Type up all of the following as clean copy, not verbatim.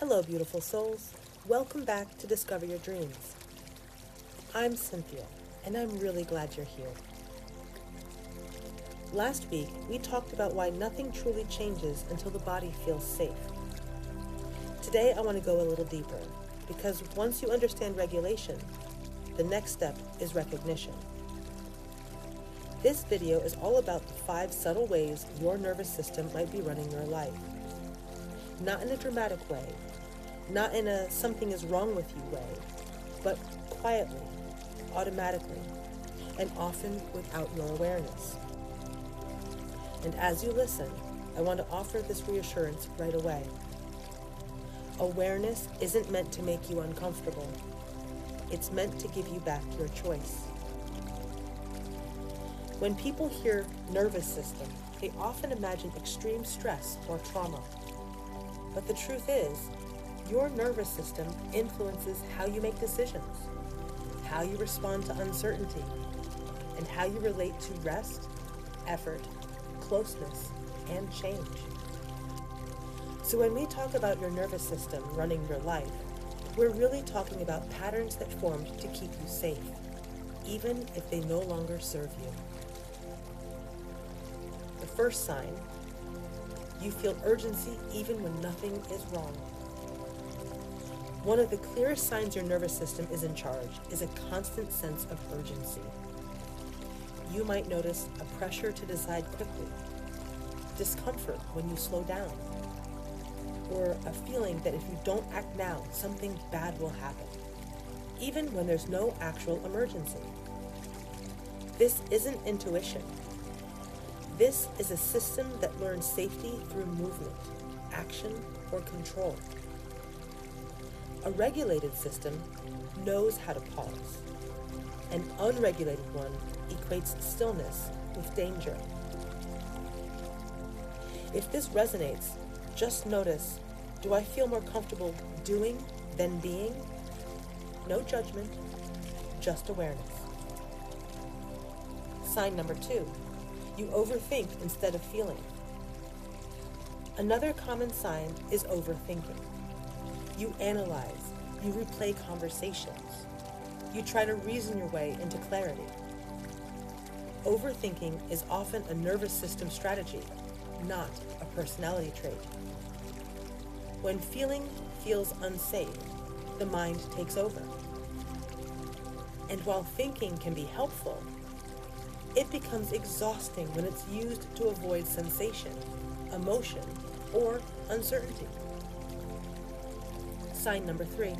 Hello, beautiful souls. Welcome back to Discover Your Dreams. I'm Cynthia, and I'm really glad you're here. Last week, we talked about why nothing truly changes until the body feels safe. Today, I want to go a little deeper, because once you understand regulation, the next step is recognition. This video is all about the 5 subtle ways your nervous system might be running your life. Not in a dramatic way, not in a something is wrong with you way, but quietly, automatically, and often without your awareness. And as you listen, I want to offer this reassurance right away. Awareness isn't meant to make you uncomfortable. It's meant to give you back your choice. When people hear nervous system, they often imagine extreme stress or trauma. But the truth is, your nervous system influences how you make decisions, how you respond to uncertainty, and how you relate to rest, effort, closeness, and change. So when we talk about your nervous system running your life, we're really talking about patterns that formed to keep you safe, even if they no longer serve you. The first sign, you feel urgency even when nothing is wrong. One of the clearest signs your nervous system is in charge is a constant sense of urgency. You might notice a pressure to decide quickly, discomfort when you slow down, or a feeling that if you don't act now, something bad will happen, even when there's no actual emergency. This isn't intuition. This is a system that learns safety through movement, action, or control. A regulated system knows how to pause. An unregulated one equates stillness with danger. If this resonates, just notice, do I feel more comfortable doing than being? No judgment, just awareness. Sign number 2, you overthink instead of feeling. Another common sign is overthinking. You analyze, you replay conversations, you try to reason your way into clarity. Overthinking is often a nervous system strategy, not a personality trait. When feeling feels unsafe, the mind takes over. And while thinking can be helpful, it becomes exhausting when it's used to avoid sensation, emotion, or uncertainty. Sign number 3,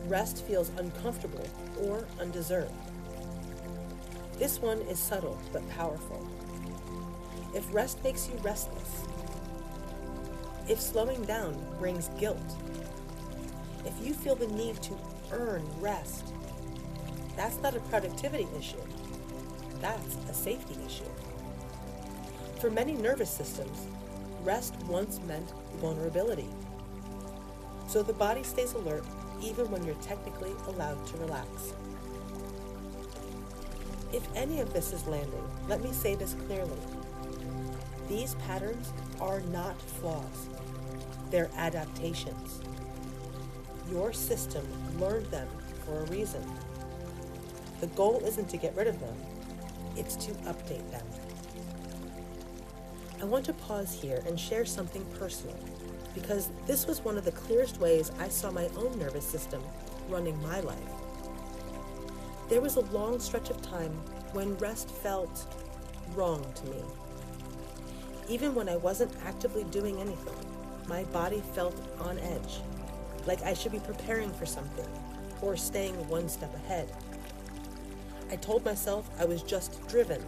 rest feels uncomfortable or undeserved. This one is subtle but powerful. If rest makes you restless, if slowing down brings guilt, if you feel the need to earn rest, that's not a productivity issue. That's a safety issue. For many nervous systems, rest once meant vulnerability. So the body stays alert even when you're technically allowed to relax. If any of this is landing, let me say this clearly. These patterns are not flaws. They're adaptations. Your system learned them for a reason. The goal isn't to get rid of them, it's to update them. I want to pause here and share something personal, because this was one of the clearest ways I saw my own nervous system running my life. There was a long stretch of time when rest felt wrong to me. Even when I wasn't actively doing anything, my body felt on edge, like I should be preparing for something or staying one step ahead. I told myself I was just driven,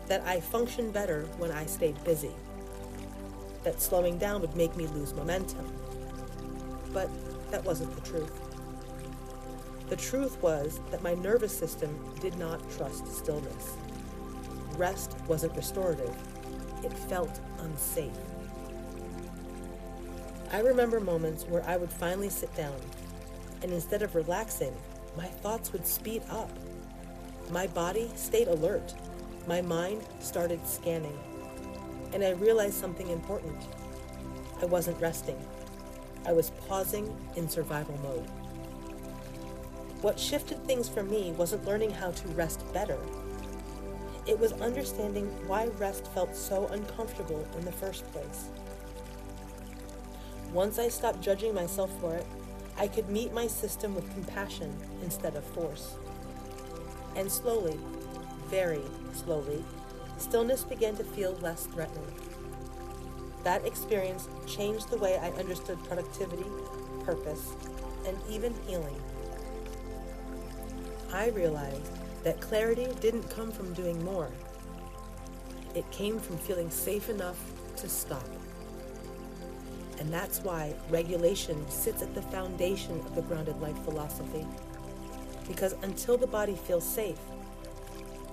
that I functioned better when I stayed busy, that slowing down would make me lose momentum. But that wasn't the truth. The truth was that my nervous system did not trust stillness. Rest wasn't restorative. It felt unsafe. I remember moments where I would finally sit down, and instead of relaxing, my thoughts would speed up. My body stayed alert. My mind started scanning. And I realized something important. I wasn't resting. I was pausing in survival mode. What shifted things for me wasn't learning how to rest better. It was understanding why rest felt so uncomfortable in the first place. Once I stopped judging myself for it, I could meet my system with compassion instead of force. And slowly, very slowly, stillness began to feel less threatening. That experience changed the way I understood productivity, purpose, and even healing. I realized that clarity didn't come from doing more. It came from feeling safe enough to stop. And that's why regulation sits at the foundation of the grounded life philosophy. Because until the body feels safe,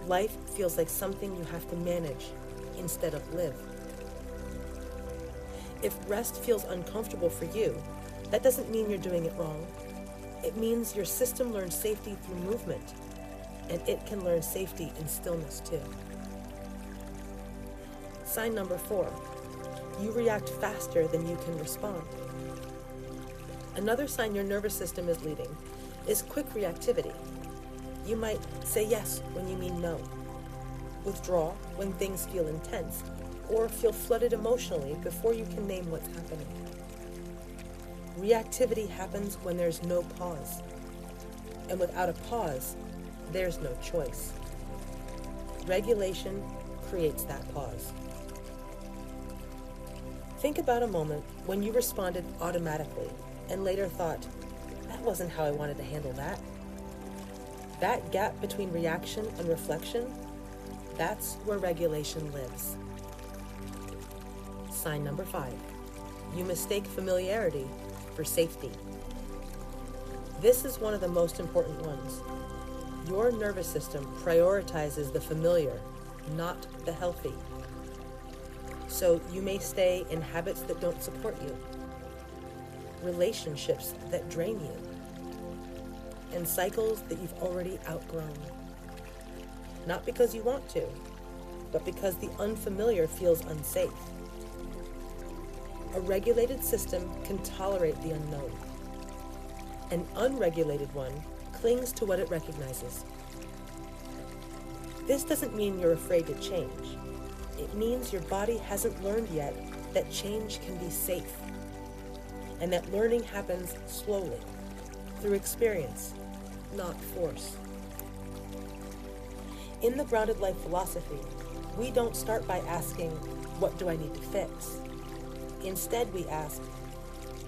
life feels like something you have to manage instead of live. If rest feels uncomfortable for you, that doesn't mean you're doing it wrong. It means your system learned safety through movement, and it can learn safety in stillness too. Sign number 4, you react faster than you can respond. Another sign your nervous system is leading is quick reactivity. You might say yes when you mean no, withdraw when things feel intense, or feel flooded emotionally before you can name what's happening. Reactivity happens when there's no pause. And without a pause, there's no choice. Regulation creates that pause. Think about a moment when you responded automatically and later thought, that wasn't how I wanted to handle that. That gap between reaction and reflection, that's where regulation lives. Sign number 5, you mistake familiarity for safety. This is one of the most important ones. Your nervous system prioritizes the familiar, not the healthy. So you may stay in habits that don't support you, relationships that drain you, and cycles that you've already outgrown. Not because you want to, but because the unfamiliar feels unsafe. A regulated system can tolerate the unknown. An unregulated one clings to what it recognizes. This doesn't mean you're afraid to change. It means your body hasn't learned yet that change can be safe, and that learning happens slowly, through experience, not force. In the grounded life philosophy, we don't start by asking, what do I need to fix? Instead, we ask,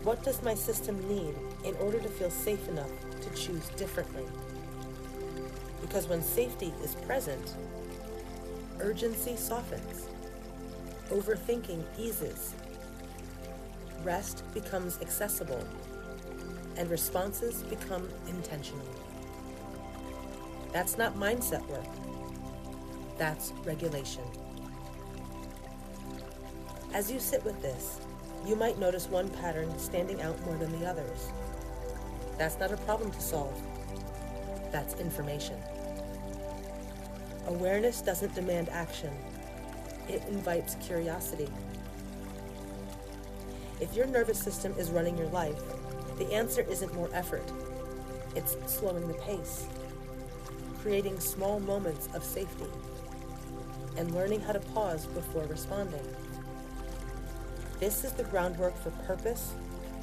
what does my system need in order to feel safe enough to choose differently? Because when safety is present, urgency softens, overthinking eases, rest becomes accessible, and responses become intentional. That's not mindset work. That's regulation. As you sit with this, you might notice one pattern standing out more than the others. That's not a problem to solve. That's information. Awareness doesn't demand action. It invites curiosity. If your nervous system is running your life, the answer isn't more effort. It's slowing the pace, creating small moments of safety, and learning how to pause before responding. This is the groundwork for purpose,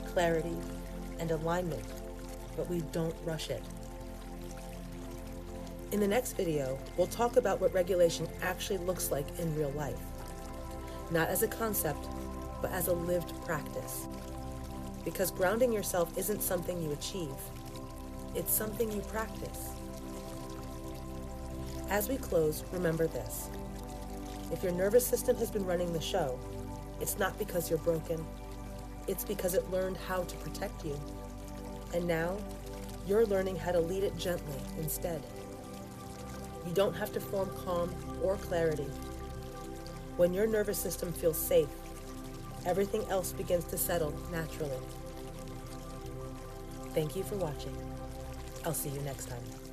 clarity, and alignment, but we don't rush it. In the next video, we'll talk about what regulation actually looks like in real life. Not as a concept, but as a lived practice. Because grounding yourself isn't something you achieve. It's something you practice. As we close, remember this. If your nervous system has been running the show, it's not because you're broken. It's because it learned how to protect you. And now, you're learning how to lead it gently instead. You don't have to form calm or clarity. When your nervous system feels safe, everything else begins to settle naturally. Thank you for watching. I'll see you next time.